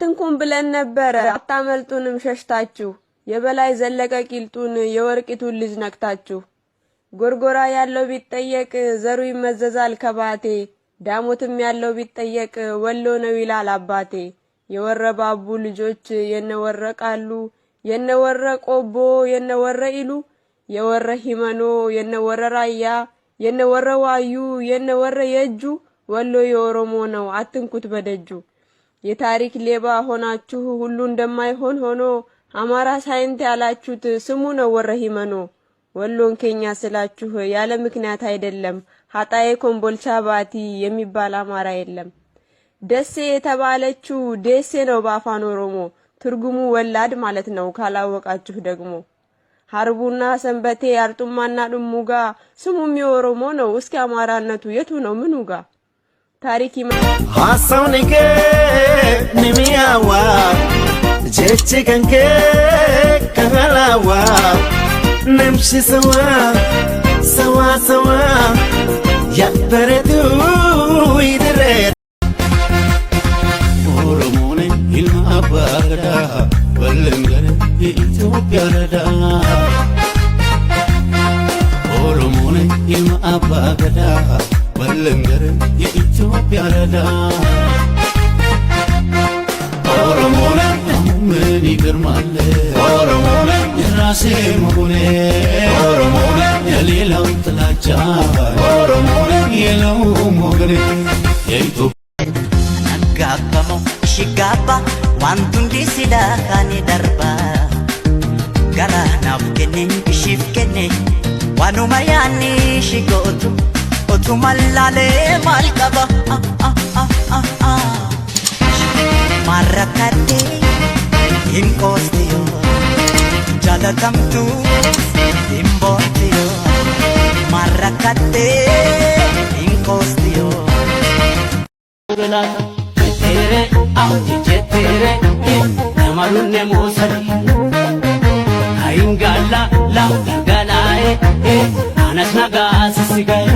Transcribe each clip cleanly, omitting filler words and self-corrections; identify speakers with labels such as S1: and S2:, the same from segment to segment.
S1: አትንኩም ብለን ነበር አታመልጡንም ሸሽታችሁ የበላይ ዘለቀ ቂልጡን የወርቂቱን ልጅ ነክታችሁ ጎርጎራ ያለው ቢጠየቅ ዘሩ ይመዘዛል ከባቴ ዳሞትም ያለው ቢጠየቅ ወሎ ነው ይላል አባቴ የወረባቡ ልጆች የነወረቃሉ የነወረቆቦ የነወረኢሉ የወረ ሂመኖ የነወረራያ የነወረዋዩ የነወረ የጁ ወሎ የኦሮሞ ነው አትንኩት በደጁ የታሪክ ሌባ ሆናችሁ ሁሉ እንደማይሆን ሆኖ አማራ ሳይንት ያላችሁት ስሙ ነው ወረ ሂመኖ ወሎን ኬኛ ስላችሁ ያለ ምክንያት አይደለም ሀጣዬ ኮምቦልቻ ባቲ የሚባል አማራ የለም ደሴ የተባለችው ደሴ ነው በአፋን ኦሮሞ ትርጉሙ ወላድ ማለት ነው ካላወቃችሁ ደግሞ ሐርቡና ሰንበቴ አርጡማና ድሙጋ ስሙም የኦሮሞ ነው እስኪ አማራነቱ የቱ ነው ምኑጋ ታሪክ
S2: ሐሳውንከ ንሚያዋ ጀችከንከ ከላዋ ነምሽ ሰዋ ሰዋ ሰዋ ያበረቱ ይድረ ኦሮሞኔ ኢልማ አባገዳ በለንገረ የኢትዮጵያ ረዳ ኦሮሞኔ ኢልማ አባገዳ በለንገረ የኢትዮጵያ ረዳ ኦሮሞኔ ምን ይገርማል ኦሮሞኔ የራሴ መሆኔ ኦሮሞኔ የሌላው ጥላቻ ኦሮሞኔ የለው ሞገኔ የኢትዮጵያ
S3: ነጋከመው ሽጋባ ዋንቱን ዲሲዳ ካኔ ደርባ ጋራ ናፍከኔ ሽፍ ከኔ ዋኑማ ያኒ ሽጎቱ ኦቱ ማላሌ ማልቀባ ማረካዴ ኢንኮስቲዮ ጃለተምቱ ኢምቦቲዮ ማረካዴ ኢንኮስቲዮ ቴሬ አውቲ ቴሬ ነማሉኔ ሞሰሪ አይንጋላ ላው ጋላኤ አናስናጋ ሲሲጋይ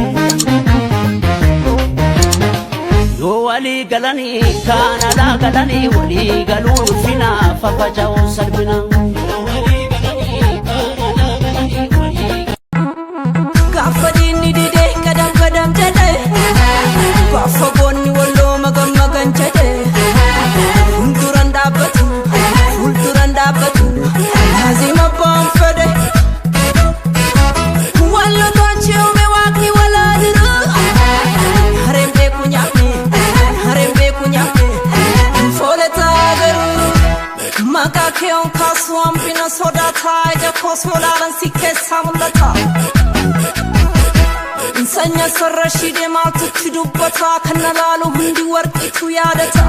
S3: yo wali galani kana galani wali galu fina fafajaw salbina gafadini dide kadam kadam tede gafagoni wallo magam magan tede ulturanda batu lazima pomfede wallo tochio me waqti wala diru harembe kunya Makakeon kaswam pina soda thai ja kosolaran sikke samulata insanya sarashide maltu chidubata kannalalu hundi warqitu yadata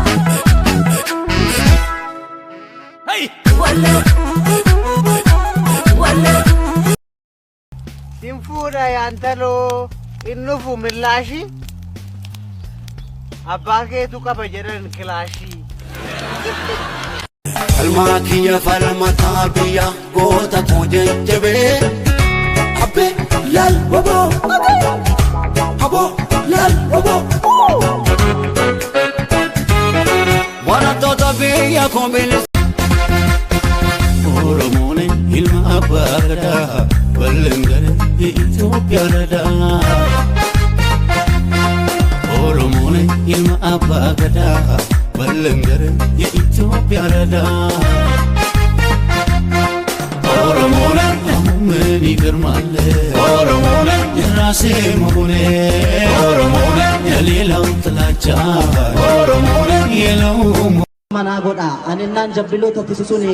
S3: hey walla
S4: Simfura yantalo innufu millashi abbake tu qaba jedhan kilashi
S2: Almakiya falmata biya gota kujejebe abe lal wabo abo lal wabo wana tota biya kombele oromone ilma abagada balengare Ethiopia rada oromone ilma abagada balengare የኢትዮጵያ ረዳ ኦሮሞኔ ምን ይገርማል ኦሮሞኔ የራሴ መሆኔ ኦሮሞኔ የሌላው ጥላቻ ኦሮሞኔ የለው
S5: መናጎዳ አንናን ጀብሎ ተትሱሱን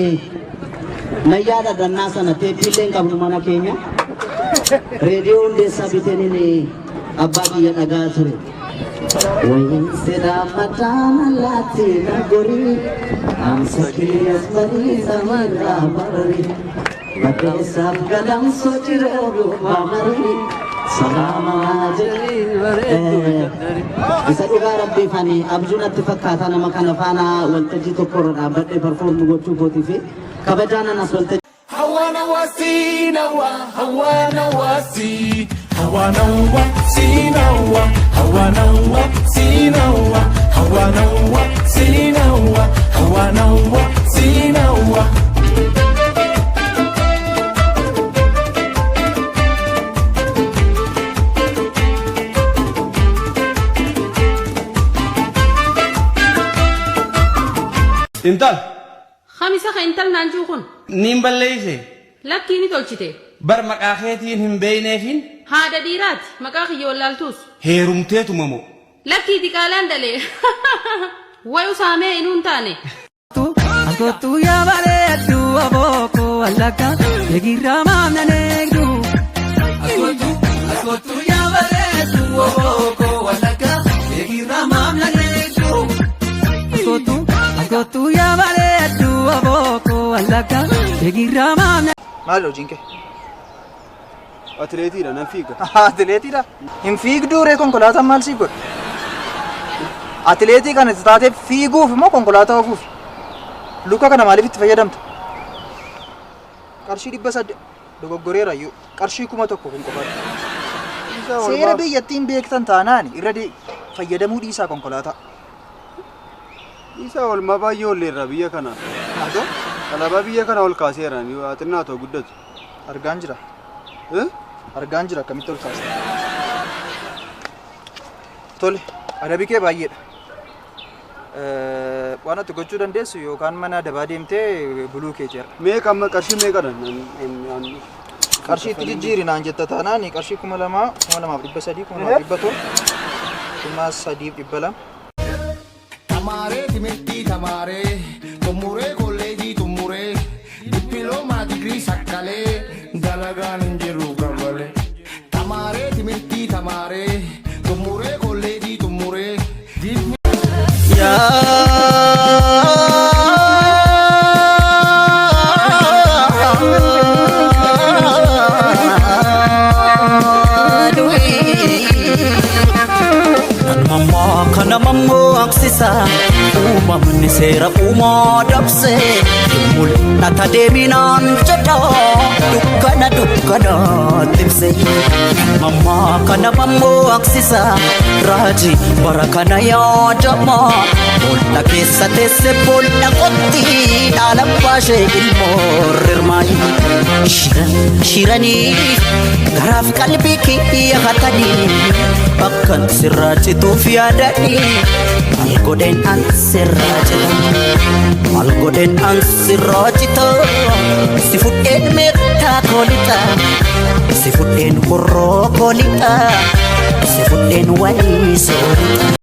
S5: ነያዳ ደናሰነ ቴፒሌን ቀብኑ መና ኬኛ ሬዲዮ እንደሳ ቢቴኒን አባቂ የነጋ ቱሬ ወይ ሰዳ ፈታና ላቲና ጎሪ አምሰኪ አስመሪ ሰማራ ባሪ መደሳብ ገዳም ሶቲረው ባመሪ ሰላም አጀሪ isa dhugaa rabbii fani abjuunatti fakkaata nama kana faana waltajjii tokkorra dhaabbadhee perform gochuu kootii fi kabajaanan as waltajjii
S6: hawana wasinawa hawana wasi hawana wasinawa hawana wasinawa hawana wasinawa hawanawa sinawa.
S7: Intal
S8: Khamisa ka intal nanju kun
S7: nimballeeyse
S8: lakkini tolchite
S7: bar maqaa keetiin hin beeyneefin
S8: haada dhiiraati maqaa kiyya wallaaltuus
S7: heerumteetuma moo
S8: lakkiiti qaalaan dalee wayu saamee inuun taane
S9: Agotu ya bareedu aboko alaka yegira mamnanegdu Agotu ya bareedu aboko alaka yegira mamnanegdu Agotu ya bareedu aboko alaka yegira mamna
S10: Malo jinke
S11: Atileetiidha nan fiiga.
S10: Atileetiidha hin fiigduu ree konkolaataan maal sii godhe atileetii kana taatee fiiguuf moo konkolaataa ofuuf luka kana maaliif itti fayyadamta qarshii 800 dogoggoreerayyuu qarshii 1000 kun qofaadha seera biyyattiin beektan taanaan irra fayyadamuu dhiisaa konkolaataa
S11: isa ol mabaayyo olleerra biyya kana
S10: ado
S11: alaba biyya kana ol kaaseeran yoo xinnaa too guddatu
S10: argaan jira akkamitti ol kaasta tole adabii kee baay'eedha waan ati gochuu dandeessu yookaan mana dabaa deemtee buluu kee jira
S11: meeqa amma qarshii meeqadhan
S10: qarshii itti jijjiiri naan jetta taanaan qarshii 2000 2300 2300
S6: Tamare timeti tamare tumure kolleji tumure diploma degree sakkale dalagaan injiru gambale tamare timeti tamare tumure kolleji tumure
S2: ya kana mammo aksisa uumamni seera uumaa dabse mul'ata deeminaan jedha dukkana timse mamma kana mammo aksisa raaji bara kana yaadama bolla keessa teesse bolla qotti dhaala baashee ilmoo rirmaayi shiranii garaaf qalbii kiyya hatanii bakkan sirraachituuf yaadanii maal godheen an sirraachita si fudheen meeqtaa koolixa si fudheen horroo koolixa si fudheen wayii soorixa